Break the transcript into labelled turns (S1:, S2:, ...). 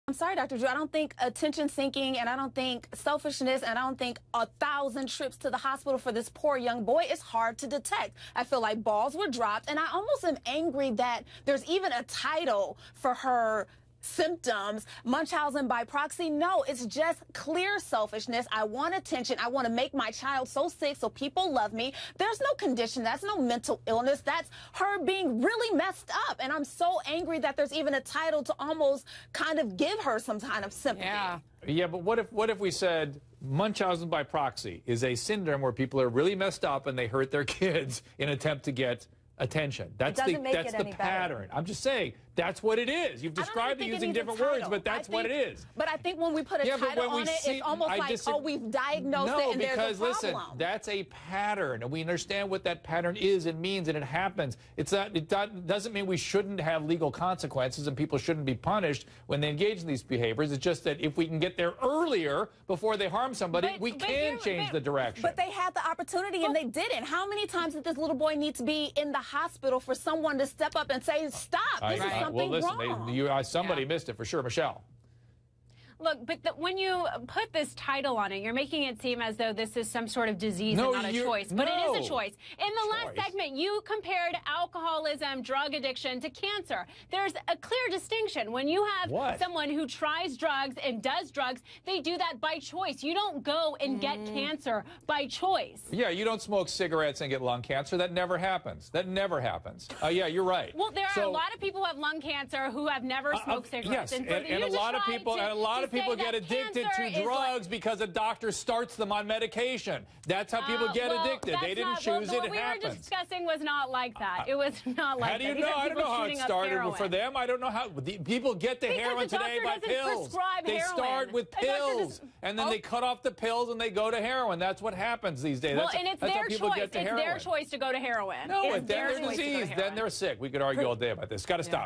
S1: I'm sorry, Dr. Drew. I don't think attention seeking, and I don't think selfishness, and I don't think 1,000 trips to the hospital for this poor young boy is hard to detect. I feel like balls were dropped, and I almost am angry that there's even a title for her symptoms, Munchausen by proxy. No, it's just clear selfishness. I want attention. I want to make my child so sick so people love me. There's no condition. That's no mental illness. That's her being really messed up. And I'm so angry that there's even a title to almost kind of give her some kind of sympathy.
S2: Yeah, but what if we said Munchausen by proxy is a syndrome where people are really messed up and they hurt their kids in an attempt to get attention. That's the pattern. I'm just saying that's what it is. You've described it using different words, but that's what it is.
S1: But I think when we put a title on it, it's almost like, oh, we've diagnosed it and there's a problem.
S2: Listen, that's a pattern, and we understand what that pattern is and means, and it happens. It doesn't mean we shouldn't have legal consequences and people shouldn't be punished when they engage in these behaviors. It's just that if we can get there earlier before they harm somebody, we can change the direction.
S1: But they had the opportunity and they didn't. How many times did this little boy need to be in the hospital for someone to step up and say, stop, this is something wrong?
S2: Somebody missed it for sure. Michelle.
S3: Look, but when you put this title on it, you're making it seem as though this is some sort of disease and not a choice. But it is a choice. In the last segment, you compared alcoholism, drug addiction to cancer. There's a clear distinction. When you have someone who tries drugs and does drugs, they do that by choice. You don't go and get cancer by choice.
S2: Yeah, you don't smoke cigarettes and get lung cancer. That never happens. That never happens. Yeah, you're right.
S3: Well, there are a lot of people who have lung cancer who have never smoked cigarettes.
S2: Yes, and a lot of people get addicted to drugs because a doctor starts them on medication. That's how people get addicted. They didn't choose it. It happens.
S3: What we were discussing was not like that. It was not like that.
S2: How do you know? I don't know how it started for them. I don't know how. People get to heroin today by pills. They start with pills, and then they cut off the pills and they go to heroin. That's what happens these days.
S3: Well, and it's their choice. It's their choice to go to heroin.
S2: No, then they're diseased. Then they're sick. We could argue all day about this. Got to stop.